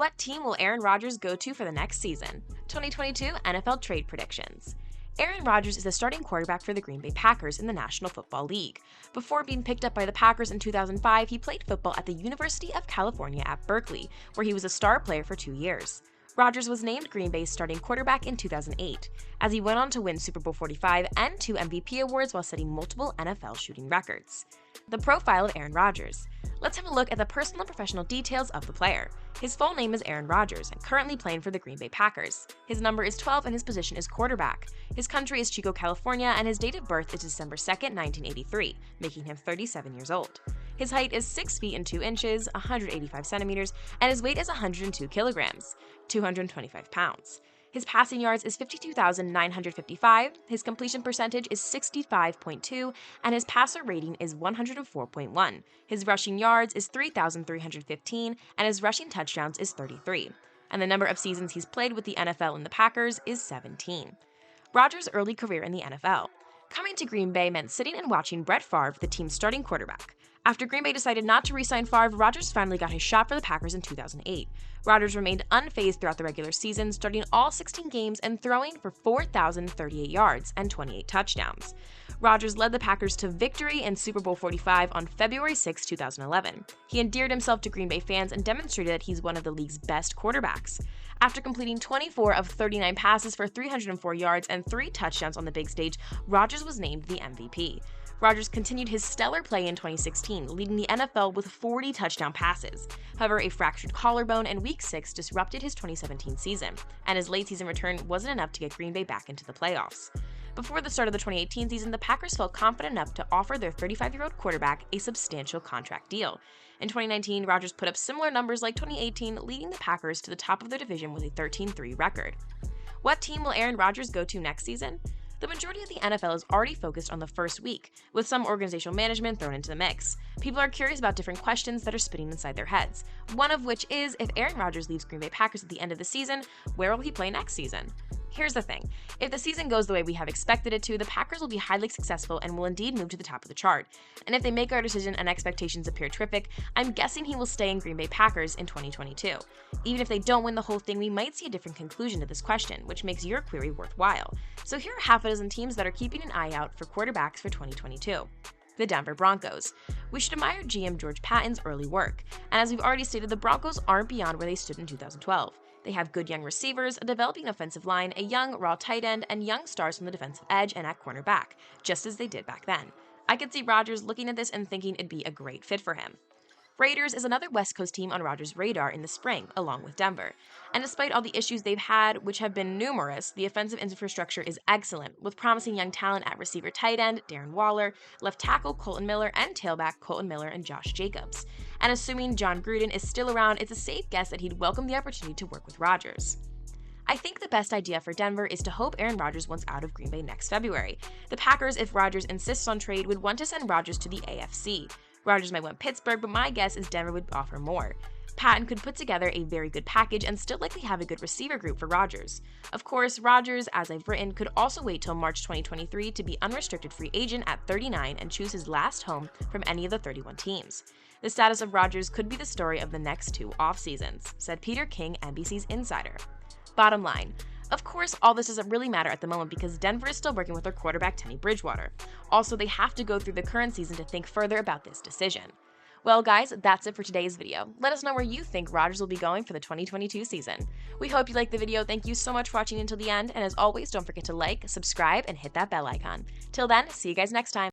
What team will Aaron Rodgers go to for the next season? 2022 NFL trade predictions. Aaron Rodgers is the starting quarterback for the Green Bay Packers in the National Football League. Before being picked up by the Packers in 2005, he played football at the University of California at Berkeley, where he was a star player for 2 years. Rodgers was named Green Bay's starting quarterback in 2008, as he went on to win Super Bowl 45 and 2 MVP awards while setting multiple NFL shooting records. The profile of Aaron Rodgers. Let's have a look at the personal and professional details of the player. His full name is Aaron Rodgers and currently playing for the Green Bay Packers. His number is 12 and his position is quarterback. His country is Chico, California, and his date of birth is December 2, 1983, making him 37 years old. His height is 6 feet and 2 inches, 185 centimeters, and his weight is 102 kilograms, 225 pounds. His passing yards is 52,955, his completion percentage is 65.2, and his passer rating is 104.1. His rushing yards is 3,315, and his rushing touchdowns is 33. And the number of seasons he's played with the NFL and the Packers is 17. Rodgers' early career in the NFL. Coming to Green Bay meant sitting and watching Brett Favre, the team's starting quarterback. After Green Bay decided not to re-sign Favre, Rodgers finally got his shot for the Packers in 2008. Rodgers remained unfazed throughout the regular season, starting all 16 games and throwing for 4,038 yards and 28 touchdowns. Rodgers led the Packers to victory in Super Bowl 45 on February 6, 2011. He endeared himself to Green Bay fans and demonstrated that he's one of the league's best quarterbacks. After completing 24 of 39 passes for 304 yards and 3 touchdowns on the big stage, Rodgers was named the MVP. Rodgers continued his stellar play in 2016, leading the NFL with 40 touchdown passes. However, a fractured collarbone in Week 6 disrupted his 2017 season, and his late season return wasn't enough to get Green Bay back into the playoffs. Before the start of the 2018 season, the Packers felt confident enough to offer their 35-year-old quarterback a substantial contract deal. In 2019, Rodgers put up similar numbers like 2018, leading the Packers to the top of their division with a 13-3 record. What team will Aaron Rodgers go to next season? The majority of the NFL is already focused on the first week, with some organizational management thrown into the mix. People are curious about different questions that are spinning inside their heads, one of which is, if Aaron Rodgers leaves Green Bay Packers at the end of the season, where will he play next season? Here's the thing. If the season goes the way we have expected it to, the Packers will be highly successful and will indeed move to the top of the chart. And if they make our decision and expectations appear terrific, I'm guessing he will stay in Green Bay Packers in 2022. Even if they don't win the whole thing, we might see a different conclusion to this question, which makes your query worthwhile. So here are half a dozen teams that are keeping an eye out for quarterbacks for 2022. The Denver Broncos. We should admire GM George Patton's early work, and as we've already stated, the Broncos aren't beyond where they stood in 2012. They have good young receivers, a developing offensive line, a young, raw tight end, and young stars from the defensive edge and at cornerback, just as they did back then. I could see Rodgers looking at this and thinking it'd be a great fit for him. Raiders is another West Coast team on Rodgers' radar in the spring, along with Denver. And despite all the issues they've had, which have been numerous, the offensive infrastructure is excellent, with promising young talent at receiver tight end, Darren Waller, left tackle Colton Miller, and tailback Colton Miller and Josh Jacobs. And assuming John Gruden is still around, it's a safe guess that he'd welcome the opportunity to work with Rodgers. I think the best idea for Denver is to hope Aaron Rodgers wants out of Green Bay next February. The Packers, if Rodgers insists on trade, would want to send Rodgers to the AFC. Rodgers might want Pittsburgh, but my guess is Denver would offer more. Patton could put together a very good package and still likely have a good receiver group for Rodgers. Of course, Rodgers, as I've written, could also wait till March 2023 to be unrestricted free agent at 39 and choose his last home from any of the 31 teams. The status of Rodgers could be the story of the next 2 off-seasons, said Peter King, NBC's insider. Bottom line. Of course, all this doesn't really matter at the moment because Denver is still working with their quarterback Teddy Bridgewater. Also, they have to go through the current season to think further about this decision. Well guys, that's it for today's video. Let us know where you think Rodgers will be going for the 2022 season. We hope you liked the video, thank you so much for watching until the end, and as always, don't forget to like, subscribe, and hit that bell icon. Till then, see you guys next time.